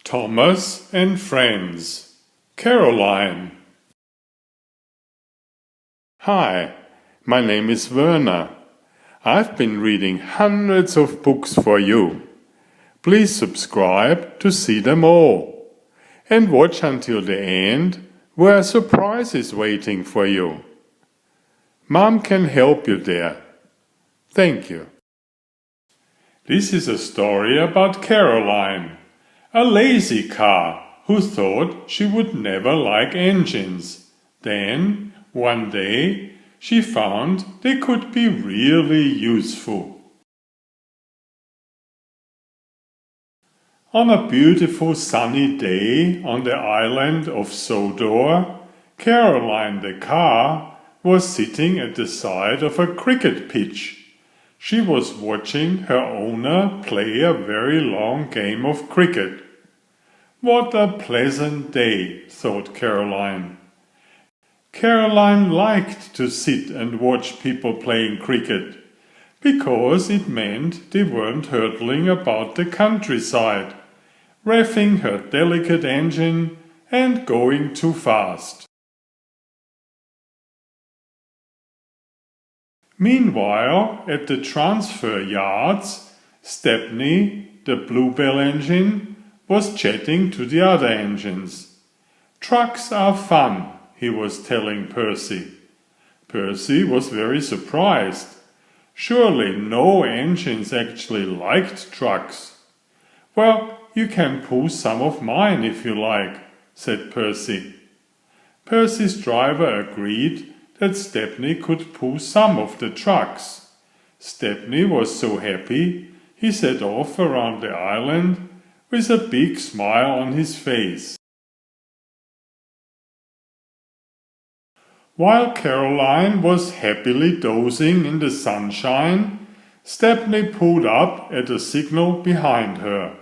Thomas and Friends. Caroline. Hi, my name is Werner. I've been reading hundreds of books for you. Please subscribe to see them all. And watch until the end, where a surprise is waiting for you. Mom can help you there. Thank you. This is a story about Caroline, a lazy car who thought she would never like engines. Then, one day, she found they could be really useful. On a beautiful sunny day on the island of Sodor, Caroline the car was sitting at the side of a cricket pitch. She was watching her owner play a very long game of cricket. What a pleasant day, thought Caroline. Caroline liked to sit and watch people playing cricket, because it meant they weren't hurtling about the countryside, revving her delicate engine and going too fast. Meanwhile, at the transfer yards, Stepney, the bluebell engine, was chatting to the other engines. "Trucks are fun," he was telling Percy. Percy was very surprised. Surely no engines actually liked trucks. "Well, you can pull some of mine if you like," said Percy. Percy's driver agreed that Stepney could pull some of the trucks. Stepney was so happy he set off around the island with a big smile on his face. While Caroline was happily dozing in the sunshine, Stepney pulled up at a signal behind her.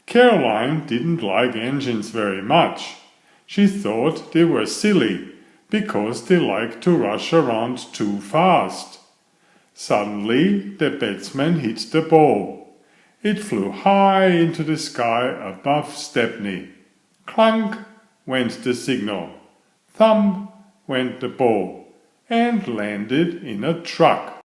Caroline didn't like engines very much. She thought they were silly, because they liked to rush around too fast. Suddenly the batsman hit the ball. It flew high into the sky above Stepney. Clunk went the signal. Thump went the ball, and landed in a truck.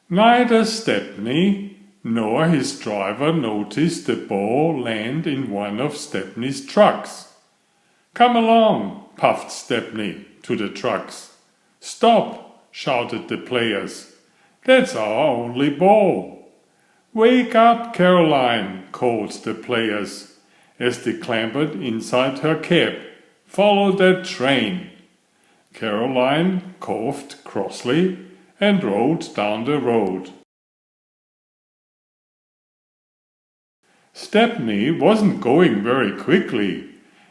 Neither Stepney nor his driver noticed the ball land in one of Stepney's trucks. "Come along," puffed Stepney to the trucks. "Stop," shouted the players. "That's our only ball." "Wake up, Caroline," called the players, as they clambered inside her cab. "Follow that train." Caroline coughed crossly and rolled down the road. Stepney wasn't going very quickly,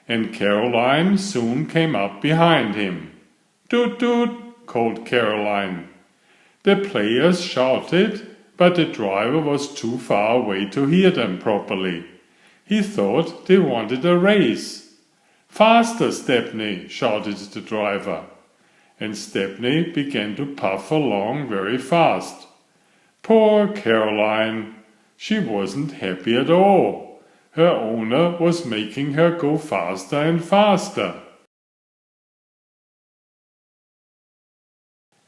and Caroline soon came up behind him. "Toot toot," called Caroline. The players shouted, but the driver was too far away to hear them properly. He thought they wanted a race. "Faster, Stepney," shouted the driver, and Stepney began to puff along very fast. Poor Caroline! She wasn't happy at all. Her owner was making her go faster and faster.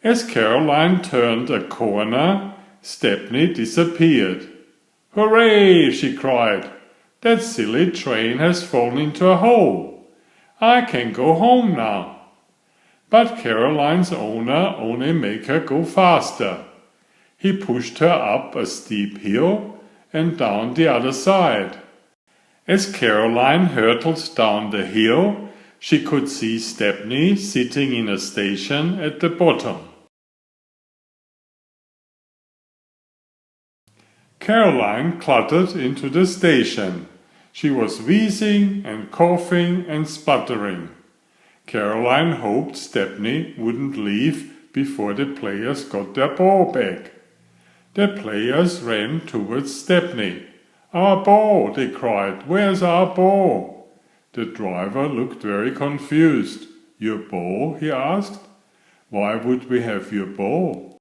As Caroline turned a corner, Stepney disappeared. "Hooray!" she cried. "That silly train has fallen into a hole. I can go home now." But Caroline's owner only made her go faster. He pushed her up a steep hill and down the other side. As Caroline hurtled down the hill, she could see Stepney sitting in a station at the bottom. Caroline cluttered into the station. She was wheezing and coughing and sputtering. Caroline hoped Stepney wouldn't leave before the players got their ball back. The players ran towards Stepney. "Our ball!" they cried. "Where's our ball?" The driver looked very confused. "Your ball?" he asked. "Why would we have your ball?"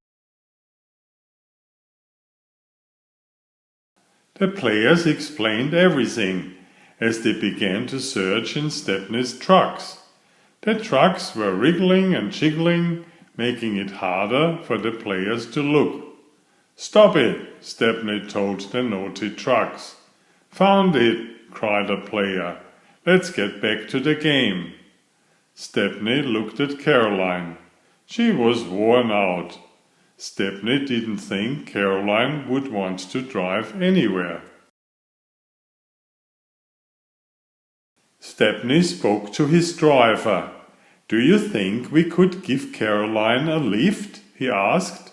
The players explained everything as they began to search in Stepney's trucks. The trucks were wriggling and jiggling, making it harder for the players to look. "Stop it," Stepney told the naughty trucks. "Found it," cried a player. "Let's get back to the game." Stepney looked at Caroline. She was worn out. Stepney didn't think Caroline would want to drive anywhere. Stepney spoke to his driver. "Do you think we could give Caroline a lift?" he asked.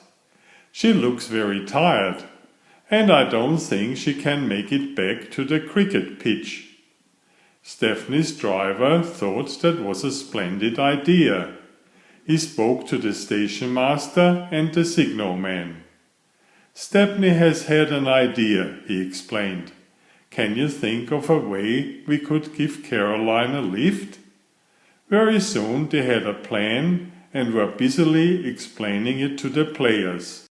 "She looks very tired, and I don't think she can make it back to the cricket pitch." Stepney's driver thought that was a splendid idea. He spoke to the station master and the signalman. "Stepney has had an idea," he explained. "Can you think of a way we could give Caroline a lift?" Very soon they had a plan and were busily explaining it to the players.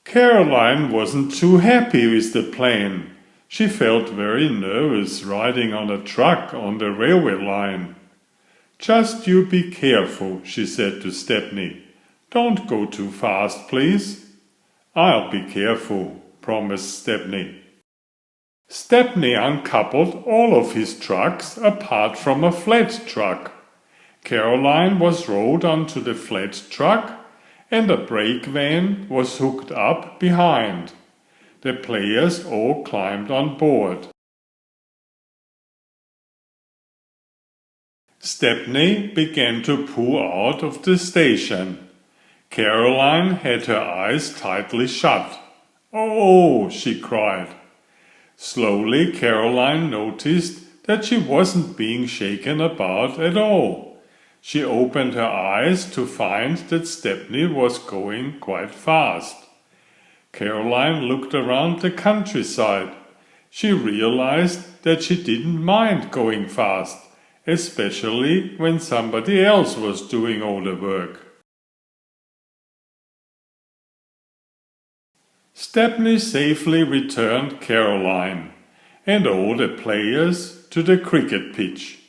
Caroline wasn't too happy with the plan. She felt very nervous riding on a truck on the railway line. "Just you be careful," she said to Stepney. "Don't go too fast, please." "I'll be careful," promised Stepney. Stepney uncoupled all of his trucks apart from a flat truck. Caroline was rolled onto the flat truck and a brake van was hooked up behind. The players all climbed on board. Stepney began to pull out of the station. Caroline had her eyes tightly shut. "Oh!" she cried. Slowly Caroline noticed that she wasn't being shaken about at all. She opened her eyes to find that Stepney was going quite fast. Caroline looked around the countryside. She realized that she didn't mind going fast, especially when somebody else was doing all the work. Stepney safely returned Caroline and all the players to the cricket pitch.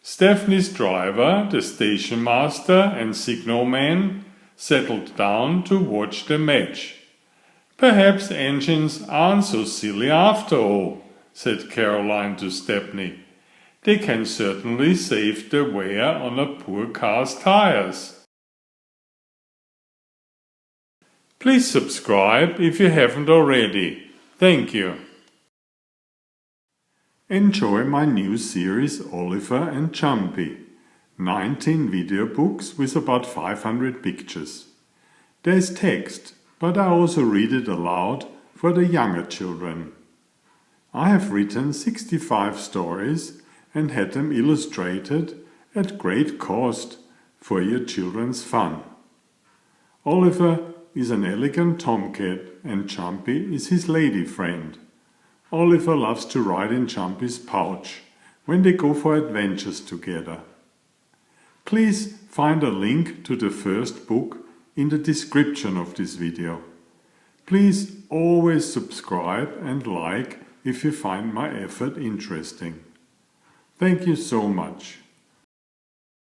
Stepney's driver, the station master and signalman settled down to watch the match. "Perhaps engines aren't so silly after all," said Caroline to Stepney. "They can certainly save the wear on a poor car's tires." Please subscribe if you haven't already. Thank you. Enjoy my new series Oliver and Jumpy. 19 video books with about 500 pictures. There's text, but I also read it aloud for the younger children. I have written 65 stories and had them illustrated at great cost for your children's fun. Oliver is an elegant tomcat and Jumpy is his lady friend. Oliver loves to ride in Jumpy's pouch when they go for adventures together. Please find a link to the first book in the description of this video. Please always subscribe and like if you find my effort interesting. Thank you so much.